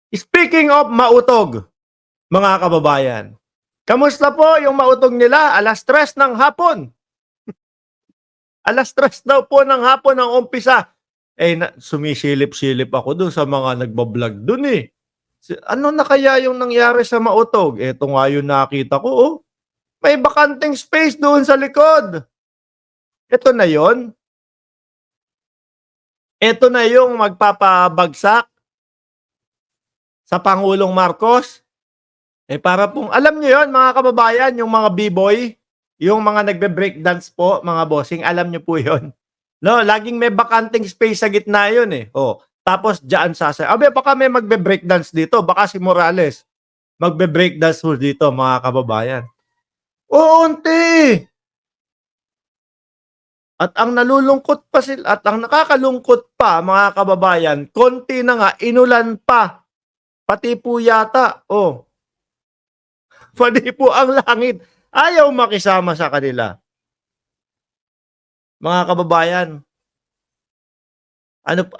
Speaking of mautog, mga kababayan, kamusta po yung mautog nila? 3:00 ng hapon. 3:00 daw po ng hapon ang umpisa. Sumisilip-silip ako dun sa mga nagba-vlog dun eh. Ano na kaya yung nangyari sa mautog? Eto nga yung nakita ko, oh. May bakanteng space doon sa likod. Ito na yon. Ito na yung magpapabagsak sa Pangulong Marcos. Para pong, alam niyo yon mga kababayan, yung mga b-boy, yung mga nagbe-breakdance po, mga bossing, alam niyo po yon. No, laging may bakanting space sa gitna yun eh. Oh, tapos diyan baka may magbe-breakdance dito, baka si Morales magbe-breakdance po dito, mga kababayan. Unti. At ang nalulungkot pa sila, at ang nakakalungkot pa, mga kababayan, konti na nga, inulan pa. Pati po yata, pati po ang langit, ayaw makisama sa kanila. Mga kababayan,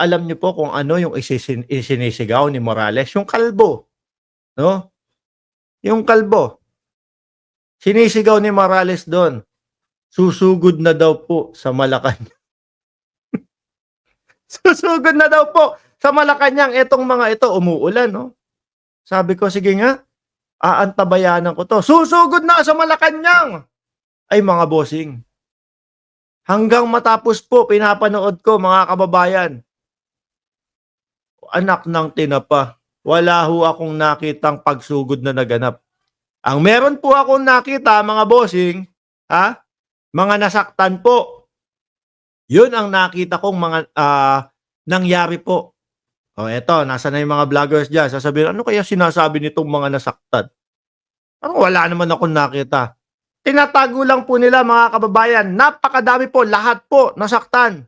alam niyo po kung ano yung isinisigaw ni Morales? Yung kalbo. No? Yung kalbo. Sinisigaw ni Morales doon. Susugod na daw po sa Malacanang. Susugod na daw po sa Malacanang. Etong mga ito, umuulan. No? Sabi ko, sige nga, aantabayanan ko to. Susugod na sa Malacanang! Ay mga bossing. Hanggang matapos po, pinapanood ko, mga kababayan. Anak ng tinapa. Wala ho akong nakitang pagsugod na naganap. Ang meron po akong nakita, mga bossing, mga nasaktan po. Yun ang nakita kong mga nangyari po. Eto, nasa na yung mga vloggers dyan. Sasabihin, ano kaya sinasabi nitong mga nasaktan? Wala naman akong nakita. Tinatago lang po nila, mga kababayan. Napakadami po, lahat po nasaktan.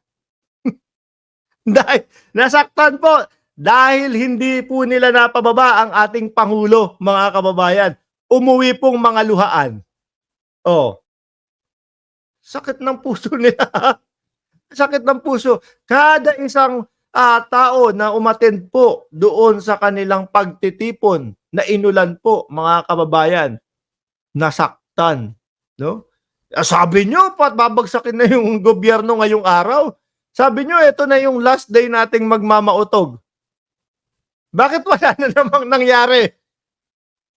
Dahil nasaktan po dahil hindi po nila napababa ang ating Pangulo, mga kababayan. Umuwi pong mga luhaan. Sakit ng puso nila. Sakit ng puso. Kada isang tao na umattend po doon sa kanilang pagtitipon na inulan po, mga kababayan, nasaktan. No? Sabi nyo, babagsakin na yung gobyerno ngayong araw. Sabi nyo, ito na yung last day nating magmamautog. Bakit wala na namang nangyari?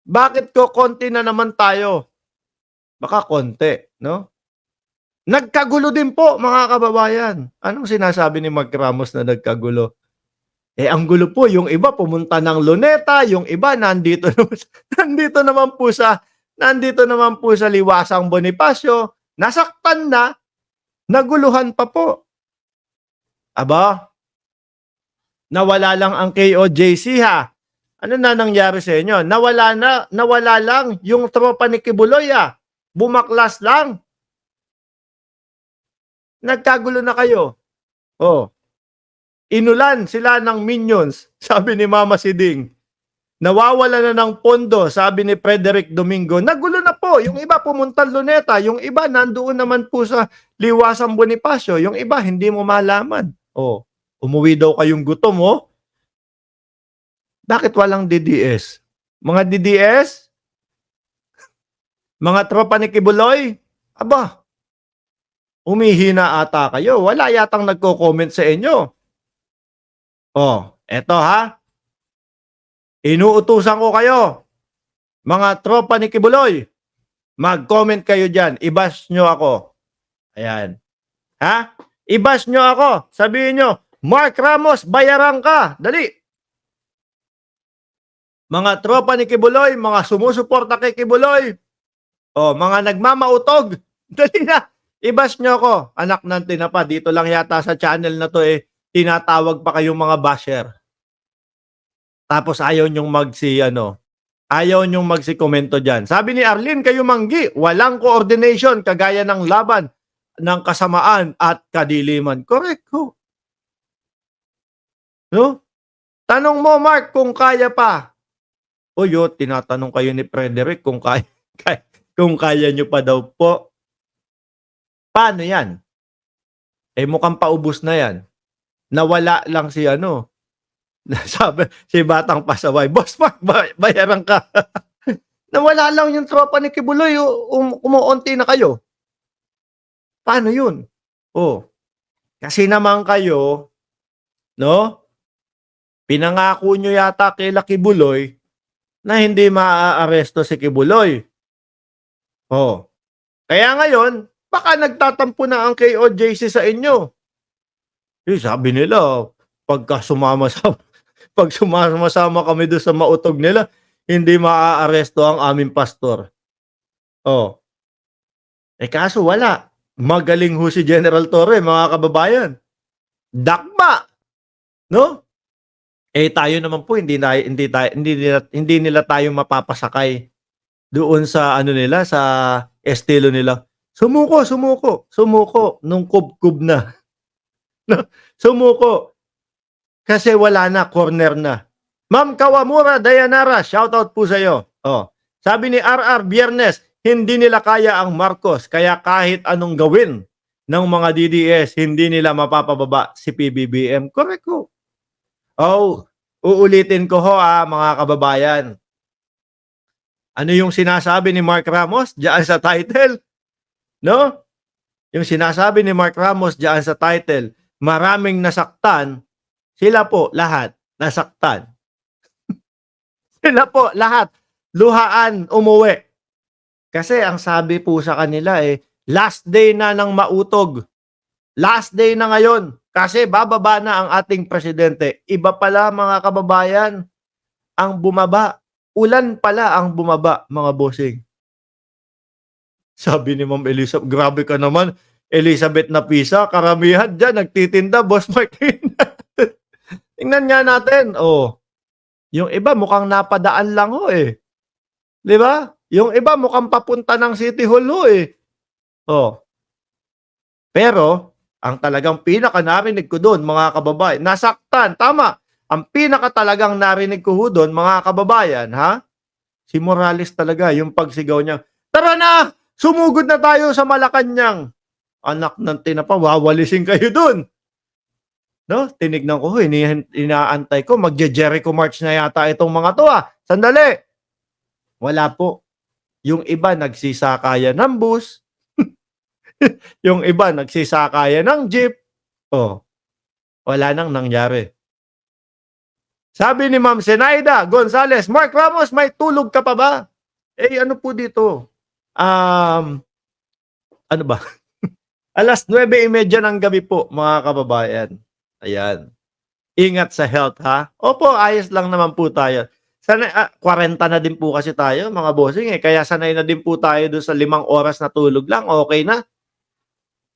Bakit konti na naman tayo? Baka konti, no? Nagkagulo din po, mga kababayan. Anong sinasabi ni Mark Ramos na nagkagulo? Ang gulo po, yung iba pumunta ng Luneta, yung iba nandito naman po sa Liwasang Bonifacio, nasaktan na, naguluhan pa po. Aba, nawala lang ang KOJC ha. Ano na nangyari sa inyo? Nawala lang yung tropa ni Kibuloy Bumaklas lang. Nagkagulo na kayo. Inulan sila ng minions, sabi ni Mama Siding. Nawawala na ng pondo, sabi ni Frederick Domingo. Nagulo na po. Yung iba pumunta Luneta, yung iba nandoon naman po sa Liwasang Bonifacio, yung iba hindi mo malaman. Umuwi daw kayong gutom, Bakit walang DDS? Mga DDS? Mga tropa ni Kibuloy? Aba, umihina ata kayo. Wala yatang nagko-comment sa inyo. Eto Inuutusan ko kayo. Mga tropa ni Kibuloy, mag-comment kayo dyan. I-bash nyo ako. Ayan. I-bash nyo ako. Sabihin nyo, Mark Ramos, bayaran ka. Dali. Mga tropa ni Kibuloy, mga sumusuporta kay Kibuloy, mga nagmamautog, dali na. I-bash nyo ako. Anak ng tinapa. Dito lang yata sa channel na to tinatawag pa kayong mga basher. Tapos ayaw nyong magsi-komento dyan. Sabi ni Arlene, kayo manggi, walang coordination kagaya ng laban ng kasamaan at kadiliman. Correct ho. No? Tanong mo, Mark, kung kaya pa. Tinatanong kayo ni Frederick kung kaya nyo pa daw po. Paano yan? Mukhang paubos na yan. Nawala lang si Sabi si Batang Pasaway, "Boss Mark, bayaran ka." Nawala lang yung tropa ni Kibuloy, umuunti na kayo. Paano yun? Oh, kasi naman kayo, 'no, pinangako niyo yata kila Kibuloy na hindi maaaresto si Kibuloy. Oh, kaya ngayon, baka nagtatampo na ang KOJC sa inyo. Eh, sabi nila pagka sumama-sama pag sumama-sama kami dun sa mautog nila, hindi maaaresto ang aming pastor. Oh, eh, kaso wala. Magaling ho si General Torre, mga kababayan. Dakma, 'no? Eh, tayo naman po hindi nila tayo mapapasakay doon sa ano nila, sa estilo nila. Sumuko, sumuko, sumuko nung kubkob na, 'no? Sumuko kasi wala na, corner na. Ma'am Kawamura Dayanara, shoutout po sa'yo. Oh, sabi ni RR Biyernes, hindi nila kaya ang Marcos kaya kahit anong gawin ng mga DDS, hindi nila mapapababa si PBBM. Correct ho. Oh, uulitin ko ho mga kababayan. Ano yung sinasabi ni Mark Ramos diyan sa title? No? Yung sinasabi ni Mark Ramos diyan sa title, maraming nasaktan, sila po lahat nasaktan. Sila po lahat luhaan umuwi. Kasi ang sabi po sa kanila last day na ng mautog. Last day na ngayon. Kasi bababa na ang ating presidente. Iba pala mga kababayan ang bumaba. Ulan pala ang bumaba, mga bossing. Sabi ni Ma'am Elizabeth, grabe ka naman. Elizabeth na Pisa, karamihan dyan, nagtitinda, Boss Martin. Tingnan nga natin. Oh, yung iba mukhang napadaan lang ho eh. Di ba? Yung iba mukhang papunta ng City Hall ho eh. Oh. Pero, ang talagang pinaka narinig ko doon, mga kababayan, nasaktan, tama. Ang pinaka talagang narinig ko doon, mga kababayan, si Morales talaga, yung pagsigaw niya, tara na! Sumugod na tayo sa Malacanang. Anak ng tinapa, wawalisin kayo doon. No? Tinignan ko, inaantay ko, magje-Jericho March na yata itong mga to Sandali! Wala po. Yung iba nagsisakayan ng bus. Yung iba nagsisakayan ng jeep. Oh, wala nang nangyari. Sabi ni Ma'am Zenaida Gonzales, Mark Ramos, may tulog ka pa ba? Eh, ano po dito? Ano ba? Alas 9:30 ng gabi po, mga kababayan. Ayan. Ingat sa health, Opo, ayos lang naman po tayo. Sanay, 40 na din po kasi tayo, mga bossing, Kaya sanay na din po tayo doon sa 5 oras na tulog lang, okay na.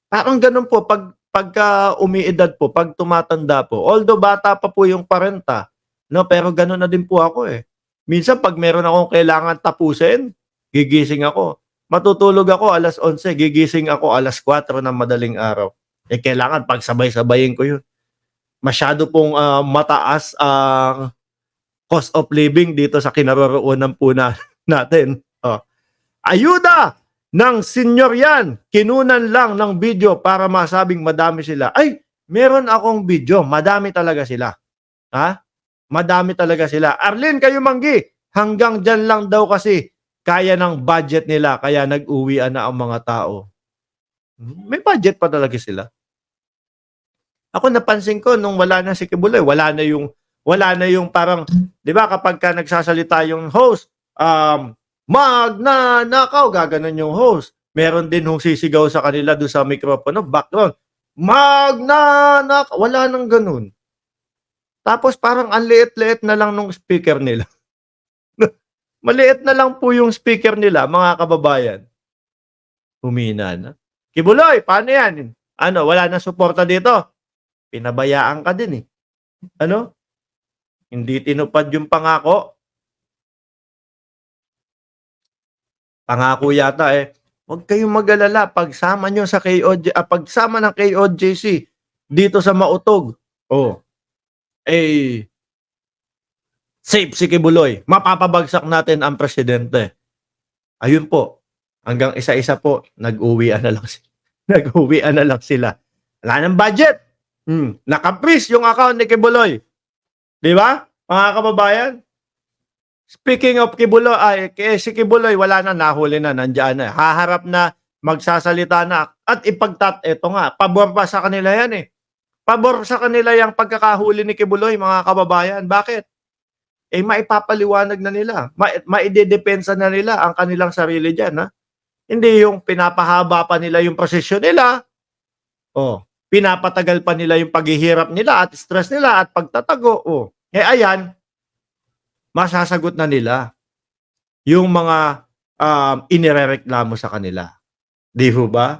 Parang ganun po, pagka umiidad po, pag tumatanda po, although bata pa po yung 40, no, pero ganun na din po ako Minsan pag meron akong kailangan tapusin, gigising ako. Matutulog ako alas 11, gigising ako alas 4 ng madaling araw. Kailangan pagsabay-sabayin ko yun. Masyado pong mataas ang cost of living dito sa kinaroroonan po natin. Ayuda ng senior yan. Kinunan lang ng video para masabing madami sila. Ay, meron akong video. Madami talaga sila. Madami talaga sila. Arlene Kayumanggi, hanggang dyan lang daw kasi kaya ng budget nila. Kaya nag-uwian na ang mga tao. May budget pa talaga sila. Ako napansin ko nung wala na si Kibuloy, wala na yung parang, 'di ba, kapag ka nagsasalita yung host, magnanakaw, gaganon yung host. Meron din hong sisigaw sa kanila doon sa mikropono, background. Magnanakaw, wala nang ganun. Tapos parang ang liit-liit na lang nung speaker nila. Maliit na lang po yung speaker nila, mga kababayan. Humina na. Kibuloy, paano yan? Ano, wala na suporta dito? Pinabayaan ka din Ano? Hindi tinupad yung pangako. Pangako yata huwag kayong mag-alala pagsama nyo sa pagsama ng KOJC dito sa Mautog. Safe si Kibuloy. Mapapabagsak natin ang presidente. Ayun po. Hanggang isa-isa po, nag-uwian na lang sila. Nag-uwian na lang sila. Wala ng budget. Naka-freeze yung account ni Kibuloy. 'Di ba, mga kababayan? Speaking of Kibuloy, si Kibuloy wala na, nahuli na, nandiyan na, haharap na, magsasalita na at eto nga, pabor pa sa kanila 'yan, eh. Pabor sa kanila yang pagkakahuli ni Kibuloy, mga kababayan. Bakit? Eh, maipapaliwanag na nila, maidedepensa na nila ang kanilang sarili diyan, ha. Hindi yung pinapahaba pa nila yung prosesyon nila, pinapatagal pa nila yung paghihirap nila at stress nila at pagtatago, Eh, ayan, masasagot na nila yung mga, inirereklamo sa kanila, 'di ho ba?